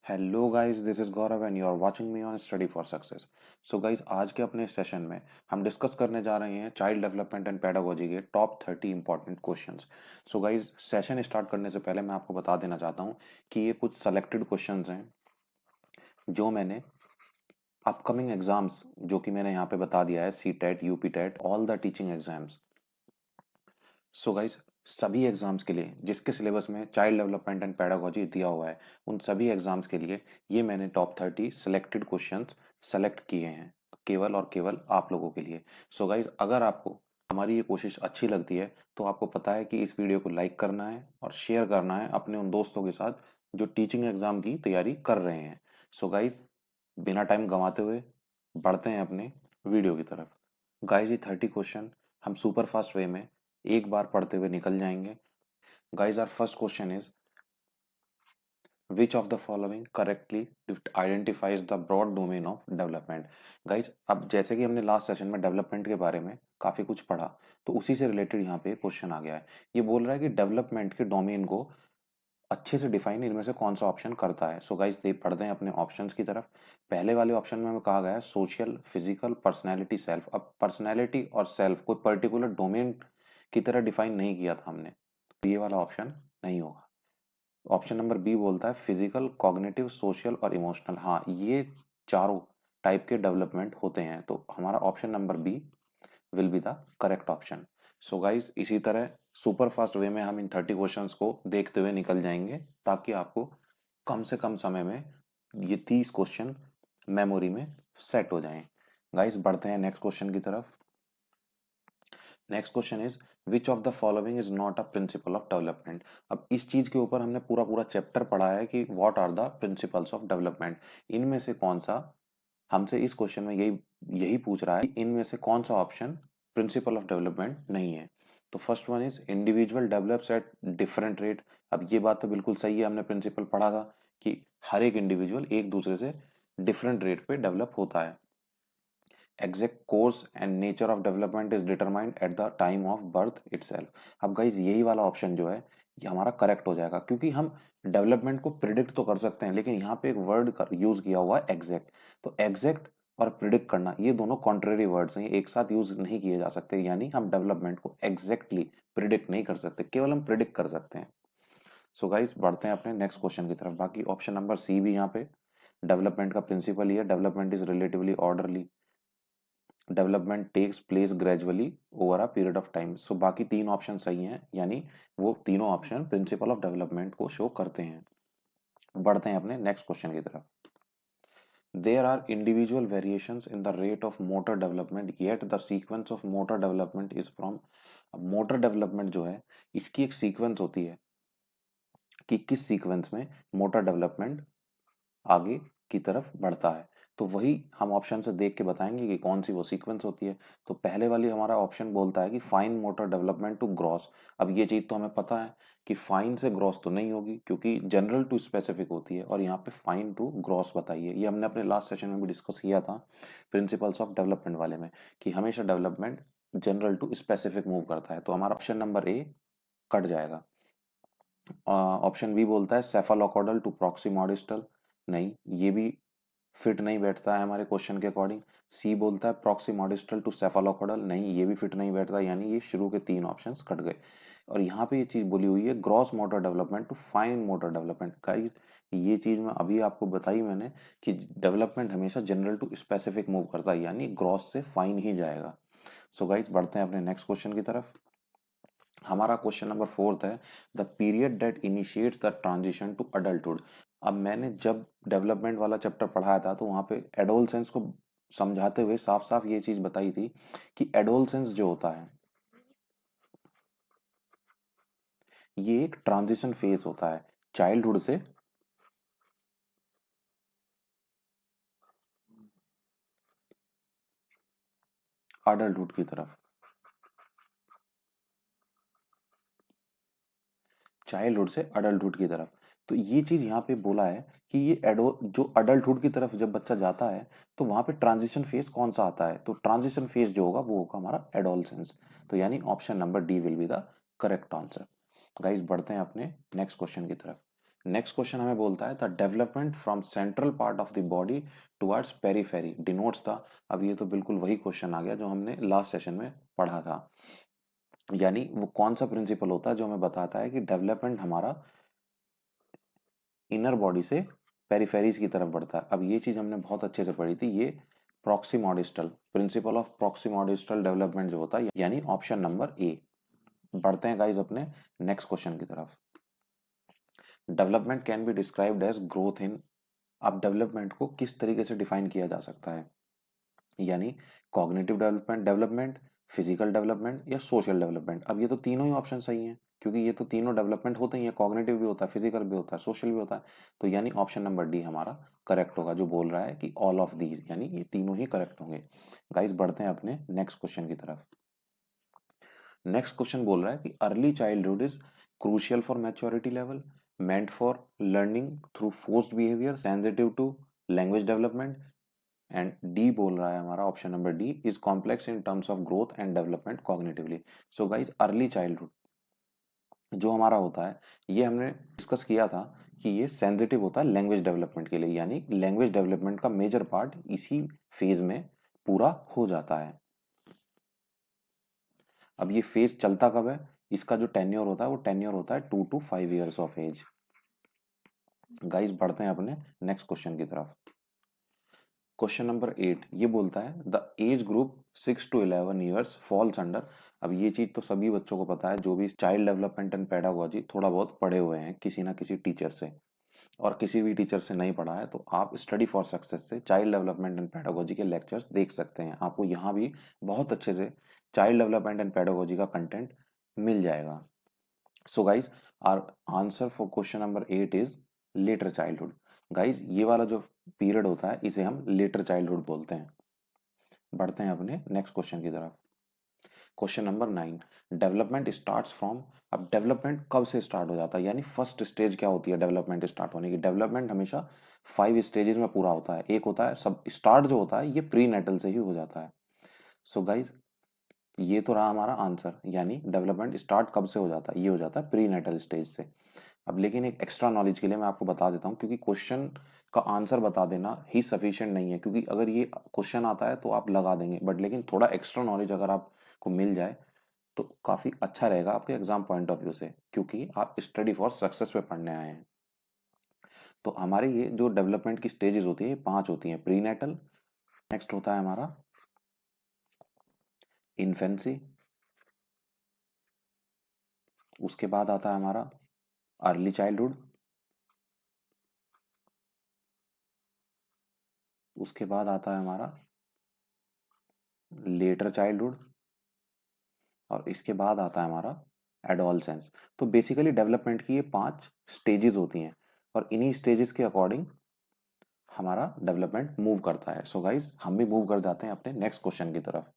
Hello guys, this is Gaurav and you are watching me on study for success. So guys, आज के अपने session में हम discuss करने जा रहे हैं चाइल्ड डेवलपमेंट एंड पेडागोजी के top 30 important questions. So guys, session start करने से पहले मैं आपको बता देना चाहता हूं कि ये कुछ सेलेक्टेड क्वेश्चंस हैं जो मैंने अपकमिंग एग्जाम्स, जो कि मैंने यहाँ पे बता दिया है, C TET, UP TET, all the teaching exams. So guys, सभी एग्जाम्स के लिए जिसके सिलेबस में चाइल्ड डेवलपमेंट एंड पेडागोजी दिया हुआ है, उन सभी एग्जाम्स के लिए ये मैंने टॉप 30 सिलेक्टेड क्वेश्चंस सेलेक्ट किए हैं, केवल और केवल आप लोगों के लिए। सो गाइस, अगर आपको हमारी ये कोशिश अच्छी लगती है तो आपको पता है कि इस वीडियो को लाइक करना है और शेयर करना है अपने उन दोस्तों के साथ जो टीचिंग एग्जाम की तैयारी कर रहे हैं। सो गाइस, बिना टाइम गंवाते हुए बढ़ते हैं अपने वीडियो की तरफ। गाइस, ये 30 क्वेश्चन हम सुपर फास्ट वे में एक बार पढ़ते हुए निकल जाएंगे। Guys, our first question is which of the following correctly identifies the broad domain of development। Guys, अब जैसे कि हमने लास्ट सेशन में डेवलपमेंट के बारे में काफी कुछ पढ़ा, तो उसी से रिलेटेड यहाँ पे क्वेश्चन आ गया है। ये बोल रहा है कि डेवलपमेंट के डोमेन को अच्छे से डिफाइन इनमें से कौन सा ऑप्शन करता है। सो गाइस, ये पढ़ते हैं अपने ऑप्शंस की तरफ। पहले वाले ऑप्शन में हमें कहा गया है सोशल, फिजिकल, पर्सनैलिटी, सेल्फ। अब पर्सनैलिटी और सेल्फ कोई पर्टिकुलर डोमेन की तरह डिफाइन नहीं किया था हमने, तो ये वाला ऑप्शन नहीं होगा। ऑप्शन नंबर बी बोलता है फिजिकल, कॉग्निटिव, सोशल और इमोशनल। हाँ, ये चारों टाइप के डेवलपमेंट होते हैं, तो हमारा option number B will be the correct option. So guys, इसी तरह सुपर फास्ट वे में हम इन 30 क्वेश्चंस को देखते हुए निकल जाएंगे ताकि आपको कम से कम समय में ये 30 क्वेश्चन मेमोरी में सेट हो जाएं। गाइज, बढ़ते हैं नेक्स्ट क्वेश्चन की तरफ। Next question is which of the following is not a principle of development. अब इस चीज के ऊपर हमने पूरा पूरा चैप्टर पढ़ा है कि what are the principles of development. इनमें से कौन सा, हमसे इस क्वेश्चन में यही यही पूछ रहा है कि इनमें से कौन सा ऑप्शन प्रिंसिपल ऑफ डेवलपमेंट नहीं है। तो first one is individual develops at different rate. अब ये बात तो बिल्कुल सही है, हमने प्रिंसिपल पढ़ा था कि हर एक इंडिविजुअल एक दूसरे से डिफरेंट रेट पे डेवलप होता है। Exact course and nature of development is determined at the time of birth itself. अब गाइज, यही वाला ऑप्शन जो है ये हमारा करेक्ट हो जाएगा, क्योंकि हम डेवलपमेंट को प्रिडिक्ट तो कर सकते हैं, लेकिन यहाँ पे एक वर्ड यूज किया हुआ है एग्जैक्ट। तो एग्जैक्ट और प्रिडिक्ट करना ये दोनों कॉन्ट्रेरी वर्ड्स हैं, ये एक साथ यूज नहीं किए जा सकते। यानी हम डेवलपमेंट को एग्जैक्टली प्रिडिक्ट नहीं कर सकते, केवल हम प्रिडिक्ट कर सकते हैं। सो गाइज, बढ़ते हैं अपने नेक्स्ट क्वेश्चन की तरफ। बाकी ऑप्शन नंबर सी भी यहाँ पे डेवलपमेंट का प्रिंसिपल ही है, development is relatively orderly, development takes place gradually over a period of time. So बाकी तीन ऑप्शन सही हैं, यानी वो तीनों ऑप्शन प्रिंसिपल ऑफ डेवलपमेंट को शो करते हैं। बढ़ते हैं अपने नेक्स्ट क्वेश्चन की तरफ। There are individual variations in the rate of motor development yet the sequence of motor development is from. Motor development जो है, इसकी एक सीक्वेंस होती है कि किस सीक्वेंस में मोटर डेवलपमेंट आगे की तरफ बढ़ता है। तो वही हम ऑप्शन से देख के बताएंगे कि कौन सी वो सीक्वेंस होती है। तो पहले वाली हमारा ऑप्शन बोलता है कि fine motor development to gross. अब ये चीज तो हमें पता है कि फाइन से ग्रॉस तो नहीं होगी, क्योंकि जनरल टू स्पेसिफिक होती है, और यहाँ पे फाइन टू ग्रॉस बताइए। ये हमने अपने लास्ट सेशन में भी डिस्कस किया था प्रिंसिपल्स ऑफ डेवलपमेंट वाले में, कि हमेशा development general to specific move करता है। तो हमारा ऑप्शन नंबर ए कट जाएगा। ऑप्शन बी बोलता है सेफालोकॉडल टू प्रॉक्सिमोडिस्टल। नहीं, ये भी फिट नहीं बैठता है हमारे क्वेश्चन के अकॉर्डिंग। सी बोलता है प्रॉक्सिमोडिस्टल टू सेफालोकॉडल। नहीं, ये भी फिट नहीं बैठता, यानी ये शुरू के तीन ऑप्शंस कट गए। और यहाँ पे ये चीज बोली हुई है gross motor development to fine motor development. Guys, ये चीज मैं अभी आपको बताई मैंने कि डेवलपमेंट हमेशा जनरल टू स्पेसिफिक मूव करता है, यानी ग्रॉस से फाइन ही जाएगा। सो गाइस, बढ़ते हैं अपने नेक्स्ट क्वेश्चन की तरफ। हमारा क्वेश्चन नंबर फोर्थ है the period that initiates the transition to adulthood. अब मैंने जब डेवलपमेंट वाला चैप्टर पढ़ाया था तो वहां पे एडोलसेंस को समझाते हुए साफ साफ ये चीज बताई थी कि एडोलसेंस जो होता है ये एक ट्रांजिशन फेज होता है चाइल्डहुड से अडल्टहुड की तरफ। चाइल्डहुड से अडल्टहुड की तरफ। तो ये चीज यहाँ पे बोला है कि ये एडो जो अडल्टहुड की तरफ जब बच्चा जाता है तो वहां पे ट्रांजिशन फेज कौन सा आता है, तो ट्रांजिशन फेज जो होगा वो होगा हमारा एडोलसेंस। तो यानी option number D will be the correct answer. Guys, बढ़ते हैं अपने नेक्स्ट क्वेश्चन की तरफ। नेक्स्ट क्वेश्चन हमें बोलता है the development from central part of the body towards periphery denotes the. अब ये तो बिल्कुल वही क्वेश्चन आ गया जो हमने लास्ट सेशन में पढ़ा था। यानी वो कौन सा प्रिंसिपल होता है जो हमें बताता है कि डेवलपमेंट हमारा इनर बॉडी से पेरिफेरीज की तरफ बढ़ता है। अब ये चीज हमने बहुत अच्छे से पढ़ी थी, ये प्रॉक्सिमोडिस्टल प्रिंसिपल ऑफ प्रॉक्सिमोडिस्टल डेवलपमेंट जो होता है, यानी ऑप्शन नंबर ए। बढ़ते हैं गाइज अपने नेक्स्ट क्वेश्चन की तरफ। Development can be described as growth in. अब डेवलपमेंट को किस तरीके से डिफाइन किया जा सकता है, यानी cognitive development development, physical development या सोशल डेवलपमेंट। अब ये तो तीनों ही ऑप्शन सही हैं, क्योंकि ये तो तीनों डेवलपमेंट होते ही हैं, कॉग्निटिव भी होता है, फिजिकल भी होता है, सोशल भी होता है। तो यानी ऑप्शन नंबर डी हमारा करेक्ट होगा, जो बोल रहा है कि ऑल ऑफ दीज, यानी ये तीनों ही करेक्ट होंगे। गाइस बढ़ते हैं अपने नेक्स्ट क्वेश्चन की तरफ। नेक्स्ट क्वेश्चन बोल रहा है कि early childhood is crucial for maturity level, meant for learning through forced behaviour, sensitive to language development, and D बोल रहा है हमारा option number D is complex in terms of growth and development cognitively. So guys early childhood जो हमारा होता है, ये हमने डिस्कस किया था कि ये सेंसिटिव होता है लैंग्वेज डेवलपमेंट के लिए, यानी लैंग्वेज डेवलपमेंट का मेजर पार्ट इसी फेज में पूरा हो जाता है। अब ये फेज चलता कब है, इसका जो टेन्योर होता है वो टेन्योर होता है 2 to 5 years of age. Guys बढ़ते हैं अपने नेक्स्ट क्वेश्चन की तरफ। क्वेश्चन नंबर 8 ये बोलता है the age group 6 to 11 years falls under. अब ये चीज तो सभी बच्चों को पता है, जो भी चाइल्ड डेवलपमेंट एंड पेडागोजी थोड़ा बहुत पढ़े हुए हैं किसी ना किसी टीचर से, और किसी भी टीचर से नहीं पढ़ा है तो आप स्टडी फॉर सक्सेस से चाइल्ड डेवलपमेंट एंड पेडागोजी के लेक्चर्स देख सकते हैं। आपको यहाँ भी बहुत अच्छे से चाइल्ड डेवलपमेंट एंड पेडागोजी का कंटेंट मिल जाएगा। So guys our answer for question number 8 is later childhood. Guys ये वाला जो पीरियड होता है इसे हम लेटर चाइल्डहुड बोलते हैं। बढ़ते हैं अपने नेक्स्ट क्वेश्चन की तरफ। Question number 9 development starts from. अब डेवलपमेंट कब से स्टार्ट हो जाता है, यानी फर्स्ट स्टेज क्या होती है डेवलपमेंट स्टार्ट होने की। डेवलपमेंट हमेशा 5 स्टेजेस में पूरा होता है। एक होता है सब स्टार्ट जो होता है ये प्री नेटल से ही हो जाता है। सो गाइज ये तो रहा हमारा आंसर, यानी डेवलपमेंट स्टार्ट कब से हो जाता है, ये हो जाता है प्री नेटल स्टेज से। अब लेकिन एक एक्स्ट्रा नॉलेज के लिए मैं आपको बता देता हूँ, क्योंकि क्वेश्चन का आंसर बता देना ही सफिशिएंट नहीं है, क्योंकि अगर ये क्वेश्चन आता है तो आप लगा देंगे, बट लेकिन थोड़ा एक्स्ट्रा नॉलेज अगर आपको मिल जाए तो काफी अच्छा रहेगा आपके एग्जाम पॉइंट ऑफ व्यू से, क्योंकि आप स्टडी फॉर सक्सेस पे पढ़ने आए हैं। तो हमारे ये जो डेवलपमेंट की स्टेजेस होती है 5 होती हैं। प्री नेटल, नेक्स्ट होता है हमारा इन्फेंसी, उसके बाद आता है हमारा अर्ली चाइल्डहुड, उसके बाद आता है हमारा लेटर चाइल्डहुड, और इसके बाद आता है हमारा एडोलसेंस। तो बेसिकली डेवलपमेंट की ये 5 स्टेजेस होती हैं, और इन्हीं स्टेजेस के अकॉर्डिंग हमारा डेवलपमेंट मूव करता है। सो गाइस हम भी मूव कर जाते हैं अपने नेक्स्ट क्वेश्चन की तरफ।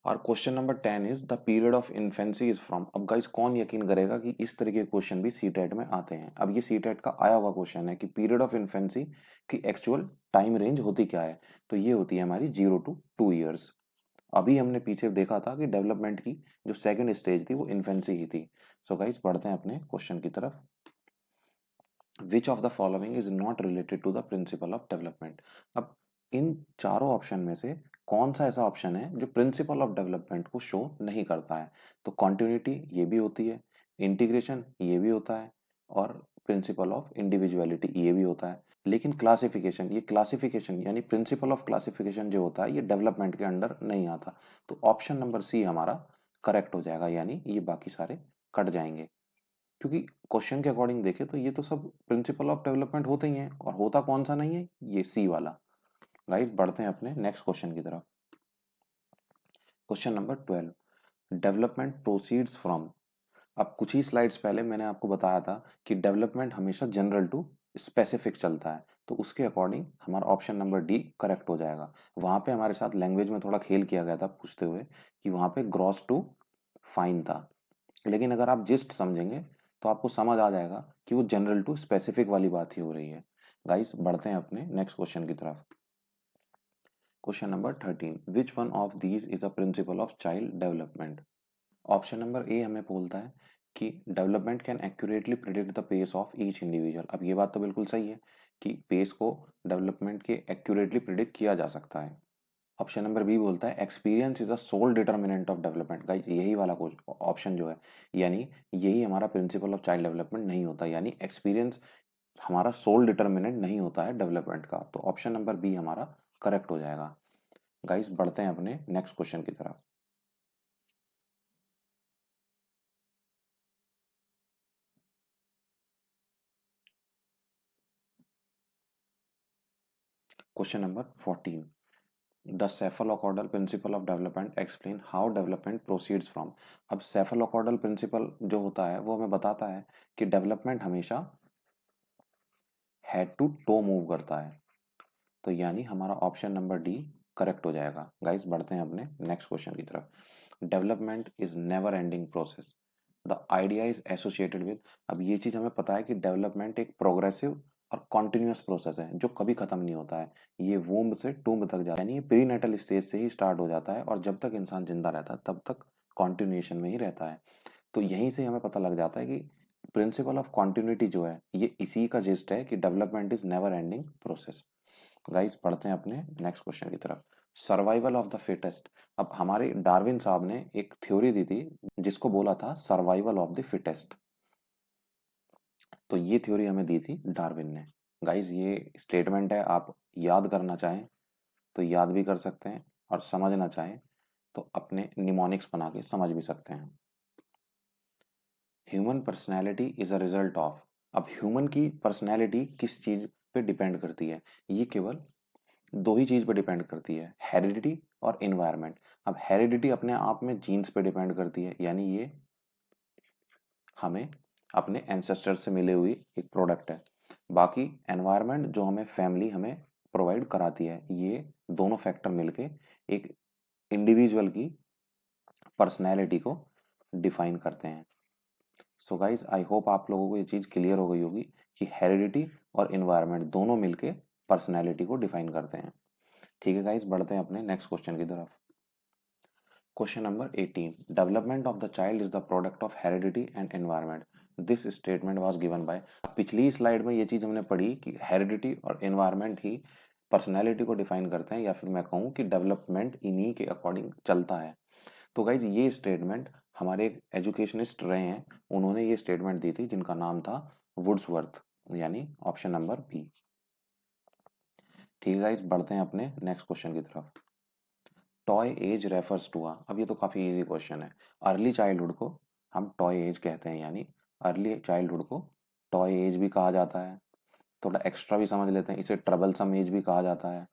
और question number 10 is the period of infancy is from. अब गाइस कौन यकीन करेगा कि इस तरह के क्वेश्चन भी सीटेट में आते हैं। अब ये सीटेट का आया हुआ क्वेश्चन है कि पीरियड ऑफ इन्फेंसी की एक्चुअल टाइम रेंज होती क्या है। तो ये होती है हमारी 0 to 2 years। अभी हमने पीछे देखा था कि डेवलपमेंट की जो सेकंड स्टेज थी वो इन्फेंसी ही थी। सो गाइस बढ़ते हैं अपने क्वेश्चन की तरफ। Which of the following is not related to the principle of development. अब इन चारों ऑप्शन में से कौन सा ऐसा ऑप्शन है जो प्रिंसिपल ऑफ डेवलपमेंट को शो नहीं करता है। तो कॉन्टिन्यूटी ये भी होती है, इंटीग्रेशन ये भी होता है, और प्रिंसिपल ऑफ इंडिविजुअलिटी ये भी होता है। लेकिन क्लासिफिकेशन, ये क्लासिफिकेशन यानी प्रिंसिपल ऑफ क्लासिफिकेशन जो होता है ये डेवलपमेंट के अंडर नहीं आता। तो ऑप्शन नंबर सी हमारा करेक्ट हो जाएगा, यानी ये बाकी सारे कट जाएंगे, क्योंकि क्वेश्चन के अकॉर्डिंग देखें तो ये तो सब प्रिंसिपल ऑफ डेवलपमेंट होते ही हैं, और होता कौन सा नहीं है, ये सी वाला। गाइस बढ़ते हैं अपने नेक्स्ट क्वेश्चन की तरफ। Question number 12 development proceeds from. अब कुछ ही स्लाइड्स पहले मैंने आपको बताया था कि डेवलपमेंट हमेशा जनरल टू स्पेसिफिक चलता है, तो उसके अकॉर्डिंग हमारा ऑप्शन नंबर डी करेक्ट हो जाएगा। वहां पे हमारे साथ लैंग्वेज में थोड़ा खेल किया गया था पूछते हुए कि वहां पे ग्रॉस टू फाइन था, लेकिन अगर आप जिस्ट समझेंगे तो आपको समझ आ जाएगा कि वो जनरल टू स्पेसिफिक वाली बात ही हो रही है। गाइस बढ़ते हैं अपने नेक्स्ट क्वेश्चन की तरफ। Question number 13 which one of these is a principle of child development. Option number A हमें बोलता है कि development can accurately predict the pace of each individual. अब ये बात तो बिल्कुल सही है कि पेस को डेवलपमेंट के एक्यूरेटली प्रिडिक्ट किया जा सकता है। ऑप्शन नंबर बी बोलता है experience is a sole determinant of development. Guys यही वाला ऑप्शन जो है, यानी यही हमारा प्रिंसिपल ऑफ चाइल्ड डेवलपमेंट नहीं होता, यानी एक्सपीरियंस हमारा सोल डिटर्मिनेंट नहीं होता है डेवलपमेंट का। तो ऑप्शन नंबर बी हमारा करेक्ट हो जाएगा। गाइस बढ़ते हैं अपने नेक्स्ट क्वेश्चन की तरफ। Question number 14, the cephalocaudal principle of development explain how development proceeds from. अब सेफलोकॉर्डल प्रिंसिपल जो होता है वो हमें बताता है कि डेवलपमेंट हमेशा हेड टू टो मूव करता है। तो यानी हमारा ऑप्शन नंबर डी करेक्ट हो जाएगा। गाइस बढ़ते हैं अपने नेक्स्ट क्वेश्चन की तरफ। Development is never ending process, the idea is associated with. अब ये चीज हमें पता है कि डेवलपमेंट एक प्रोग्रेसिव और कॉन्टिन्यूअस प्रोसेस है जो कभी खत्म नहीं होता है। ये वूम्ब से टूम्ब तक जाता है, यानी ये प्रीनेटल स्टेज से ही स्टार्ट हो जाता है और जब तक इंसान जिंदा रहता है तब तक कॉन्टिन्यूएशन में ही रहता है। तो यहीं से हमें पता लग जाता है कि प्रिंसिपल ऑफ कॉन्टिन्यूटी जो है ये इसी का जिस्ट है कि development is never ending process. Guys पढ़ते हैं अपने नेक्स्ट क्वेश्चन की तरफ। Survival of the fittest. अब हमारे डार्विन साहब ने एक थ्योरी दी थी जिसको बोला था सर्वाइवल ऑफ द फिटेस्ट। तो ये थ्योरी हमें दी थी डार्विन ने। गाइस ये स्टेटमेंट है, आप याद करना चाहें तो याद भी कर सकते हैं और समझना चाहें तो अपने निमोनिक्स बना के समझ भी सकते हैं। Human personality is a result of. अब ह्यूमन की पर्सनैलिटी किस चीज पे डिपेंड करती है? ये केवल दो ही चीज पे डिपेंड करती है, हेरिडिटी और इन्वायरमेंट। अब हेरिडिटी अपने आप में जीन्स पे डिपेंड करती है, यानी ये हमें अपने एंसेस्टर से मिली हुई एक प्रोडक्ट है। बाकी एनवायरनमेंट जो हमें फैमिली हमें प्रोवाइड कराती है, ये दोनों फैक्टर मिलके एक इंडिविजुअल की पर्सनैलिटी को डिफाइन करते हैं। सो गाइज आई होप आप लोगों को ये चीज़ क्लियर हो गई होगी कि हेरिडिटी और इन्वायरमेंट दोनों मिलके पर्सनैलिटी को डिफाइन करते हैं। ठीक है गाइज बढ़ते हैं अपने नेक्स्ट क्वेश्चन की तरफ। Question number 18, development of the child is the product of heredity and environment, this statement was given by. पिछली स्लाइड में ये चीज हमने पढ़ी कि हेरिडिटी और एनवायरनमेंट ही पर्सनैलिटी को डिफाइन करते हैं, या फिर मैं कहूँ कि डेवलपमेंट इन्हीं के अकॉर्डिंग चलता है। तो गाइज ये स्टेटमेंट हमारे एक एजुकेशनिस्ट रहे हैं, उन्होंने ये स्टेटमेंट दी थी जिनका नाम था वुड्सवर्थ, यानी ऑप्शन नंबर बी। ठीक है गाइज बढ़ते हैं अपने नेक्स्ट क्वेश्चन की तरफ। Toy age refers to. अब ये तो काफी इजी क्वेश्चन है। अर्ली चाइल्डहुड को हम टॉय एज कहते हैं, यानी अर्ली चाइल्डहुड को टॉय एज भी कहा जाता है। थोड़ा एक्स्ट्रा भी समझ लेते हैं, इसे ट्रबलसम एज भी कहा जाता है।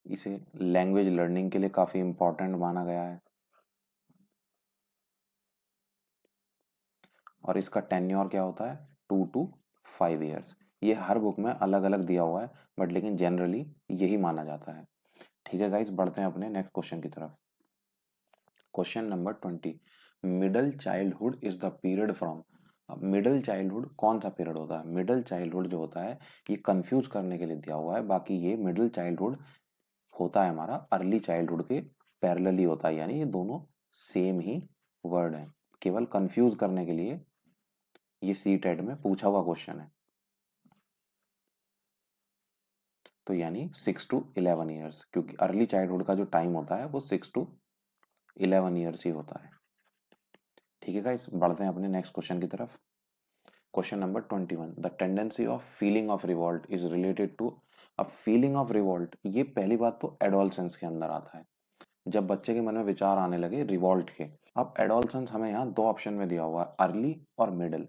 इसे लैंग्वेज लर्निंग के लिए काफी इंपॉर्टेंट माना गया है और इसका टेन्योर क्या होता है 2 to 5 years। ये हर बुक में अलग अलग दिया हुआ है बट लेकिन जनरली यही माना जाता है। ठीक है गाइस बढ़ते हैं अपने नेक्स्ट क्वेश्चन की तरफ। Question number 20, middle childhood is the period from. अब मिडल चाइल्डहुड कौन सा पीरियड होता है? मिडल चाइल्डहुड जो होता है ये कंफ्यूज करने के लिए दिया हुआ है, बाकी ये मिडल चाइल्डहुड होता है हमारा अर्ली चाइल्डहुड के पैरेलली होता है, यानी ये दोनों सेम ही वर्ड है। केवल कंफ्यूज करने के लिए ये सी टेट में पूछा हुआ क्वेश्चन है। तो यानी 6 to 11 ईयर्स, क्योंकि अर्ली चाइल्डहुड का जो टाइम होता है वो 6 to 11 ईयर्स ही होता है। ठीक है गाइस बढ़ते हैं अपने नेक्स्ट क्वेश्चन की तरफ। Question number 21, the tendency of feeling of revolt is related to. अब फीलिंग ऑफ रिवॉल्ट ये पहली बात तो एडोलसेंस के अंदर आता है, जब बच्चे के मन में विचार आने लगे रिवॉल्ट के। अब एडोलसेंस हमें यहाँ दो ऑप्शन में दिया हुआ है, अर्ली और मिडिल,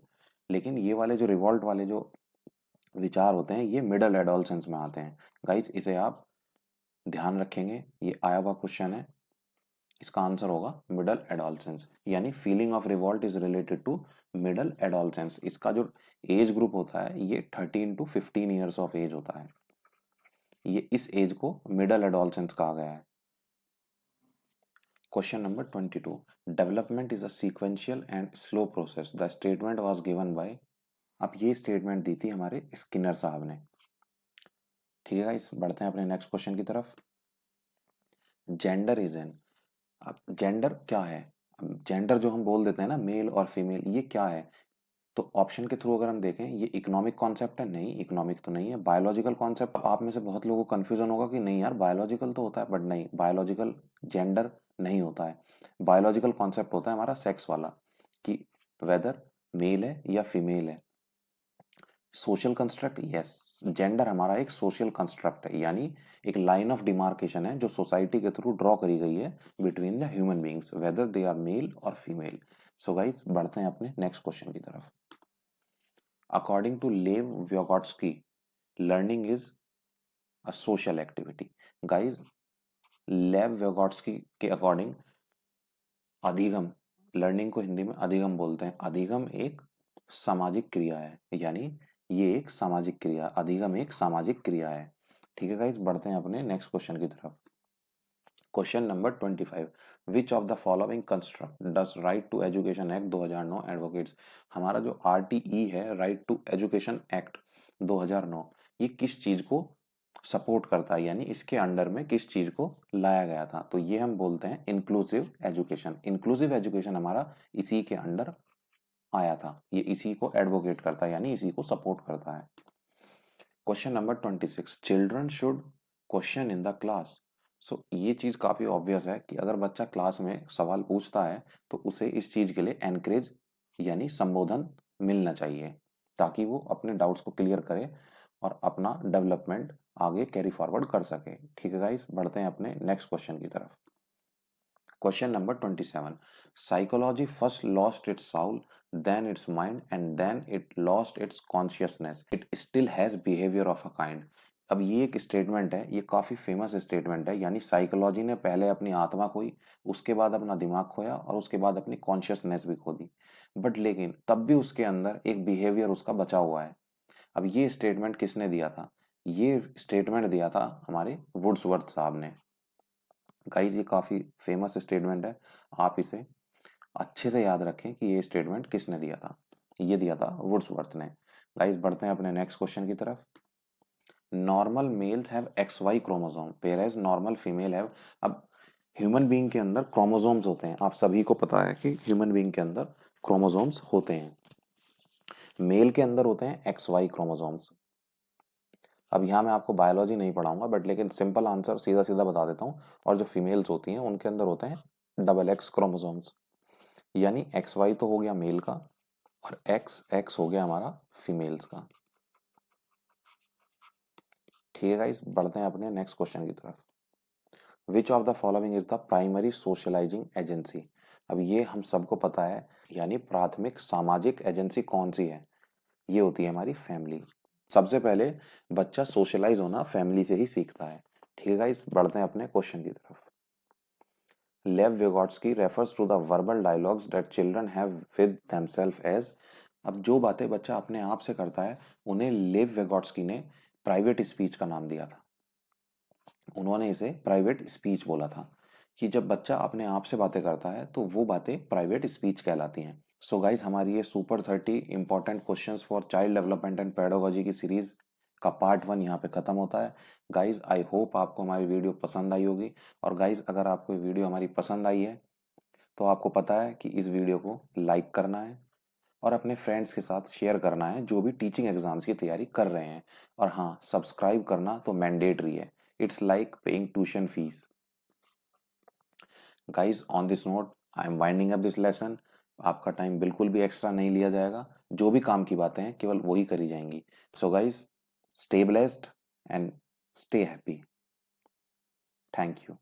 लेकिन ये वाले जो रिवॉल्ट वाले जो विचार होते हैं ये मिडिल एडोलसेंस में आते हैं। गाइस इसे आप ध्यान रखेंगे, ये आया हुआ क्वेश्चन है, इसका आंसर होगा मिडल एडोलसेंस, यानी feeling of revolt is related to middle adolescence. इसका जो एज ग्रुप होता है ये 13 to 15 ईयर्स ऑफ एज होता है, ये इस एज को मिडल एडोलसेंस कहा गया है। Question number 22, development is a sequential and slow process, the statement was given by. अब ये स्टेटमेंट दी थी हमारे स्किनर साहब ने। ठीक है गाइस बढ़ते हैं अपने नेक्स्ट क्वेश्चन की तरफ। जेंडर इज एन, अब जेंडर क्या है? अब जेंडर जो हम बोल देते हैं ना, मेल और फीमेल, ये क्या है? तो ऑप्शन के थ्रू अगर हम देखें, ये इकोनॉमिक कॉन्सेप्ट है? नहीं, इकोनॉमिक तो नहीं है। बायोलॉजिकल कॉन्सेप्ट, आप में से बहुत लोगों को कंफ्यूजन होगा कि नहीं यार बायोलॉजिकल तो होता है, बट नहीं, बायोलॉजिकल जेंडर नहीं होता है। बायोलॉजिकल कॉन्सेप्ट होता है हमारा सेक्स वाला, कि वेदर मेल है या फीमेल है। सोशल कंस्ट्रक्ट, यस, जेंडर हमारा एक सोशल कंस्ट्रक्ट है, यानी एक लाइन ऑफ डिमार्केशन है जो सोसाइटी के थ्रू ड्रॉ करी गई है between the human beings, whether they are male और फीमेल। सो गाइस, बढ़ते हैं अपने नेक्स्ट क्वेश्चन की तरफ। According to Lev Vygotsky, learning is a social activity. Guys, Lev Vygotsky के अकॉर्डिंग अधिगम, लर्निंग को हिंदी में अधिगम बोलते हैं। अधिगम एक सामाजिक क्रिया है, यानी ये एक सामाजिक क्रिया, अधिगम एक सामाजिक क्रिया है। ठीक है गाइस, बढ़ते हैं अपने नेक्स्ट क्वेश्चन की तरफ। Question number 25, which of the following construct does right to education act 2009 advocates. हमारा जो आरटीई है, राइट टू एजुकेशन एक्ट 2009, ये किस चीज को सपोर्ट करता है, यानी इसके अंडर में किस चीज को लाया गया था? तो ये हम बोलते हैं इंक्लूसिव एजुकेशन। इंक्लूसिव एजुकेशन हमारा इसी के अंडर आया था, ये इसी को एडवोकेट करता है, यानी इसी को सपोर्ट करता है। Question number 26, children should question in the class. So ये चीज काफी ऑब्वियस है कि अगर बच्चा क्लास में सवाल पूछता है तो उसे इस चीज के लिए एनकरेज यानी संबोधन मिलना चाहिए, ताकि वो अपने डाउट्स को क्लियर करे और अपना डेवलपमेंट आगे कैरी फॉरवर्ड कर सके। ठीक है गाइस, बढ़ते हैं अपने नेक्स्ट क्वेश्चन की तरफ। Question number 27, psychology first lost its soul, then its mind and then it lost its consciousness, it still has behaviour of a kind. अब ये एक स्टेटमेंट है, ये काफी फेमस स्टेटमेंट है, यानी साइकोलॉजी ने पहले अपनी आत्मा खोई, उसके बाद अपना दिमाग खोया और उसके बाद अपनी कॉन्शियसनेस भी खो दी, बट लेकिन तब भी उसके अंदर एक बिहेवियर उसका बचा हुआ है। अब ये स्टेटमेंट किसने दिया था? ये स्टेटमेंट दिया था हमारे वुड्सवर्थ साहब ने। गाइस, ये काफी फेमस स्टेटमेंट है, आप इसे अच्छे से याद रखें कि ये स्टेटमेंट किसने दिया था। ये दिया था वुड्सवर्थ ने। गाइस, बढ़ते हैं अपने नेक्स्ट क्वेश्चन की तरफ। Normal males have X Y chromosome whereas normal female have. अब ह्यूमन बीइंग के अंदर क्रोमोसोम्स होते हैं, आप सभी को पता है कि ह्यूमन बीइंग के अंदर क्रोमोसोम्स होते हैं। मेल के अंदर होते हैं एक्स वाई क्रोमोसोम्स। अब यहाँ मैं आपको बायोलॉजी नहीं पढ़ाऊंगा, बट लेकिन सिंपल आंसर सीधा सीधा बता देता हूँ। और जो फीमेल्स होती हैं उनके अंदर होते हैं डबल एक्स क्रोमोसोम्स, यानी एक्स वाई तो हो गया मेल का और एक्स एक्स हो गया हमारा फीमेल्स का। ठीक है गाइस, बढ़ते हैं अपने नेक्स्ट क्वेश्चन की तरफ। Which of the following is the primary socialising agency. अब ये हम सबको पता है, यानी प्राथमिक सामाजिक एजेंसी कौन सी है? ये होती है हमारी फैमिली। सबसे पहले बच्चा सोशलाइज होना फैमिली से ही सीखता है। ठीक है गाइस, बढ़ते हैं अपने क्वेश्चन की तरफ। Lev Vygotsky refers to the verbal dialogues that children have with themselves as. अब जो बातें बच्चा अपने आप से करता है, उन्हें लेव विगोट्स्की ने प्राइवेट स्पीच का नाम दिया था। उन्होंने इसे प्राइवेट स्पीच बोला था, कि जब बच्चा अपने आप से बातें करता है तो वो बातें प्राइवेट स्पीच कहलाती हैं। सो गाइज, हमारी ये super 30 important questions for child development and pedagogy की सीरीज का पार्ट 1 यहाँ पे खत्म होता है। गाइज, आई होप आपको हमारी वीडियो पसंद आई होगी। और गाइज, अगर आपको वीडियो हमारी पसंद आई है तो आपको पता है कि इस वीडियो को लाइक करना है और अपने फ्रेंड्स के साथ शेयर करना है जो भी टीचिंग एग्जाम्स की तैयारी कर रहे हैं। और हाँ, सब्सक्राइब करना तो मैंडेटरी है, it's like paying tuition fees. Guys, on this note I am winding up this lesson. आपका टाइम बिल्कुल भी एक्स्ट्रा नहीं लिया जाएगा, जो भी काम की बातें हैं केवल वही करी जाएंगी। So guys, stay blessed and stay happy. Thank you.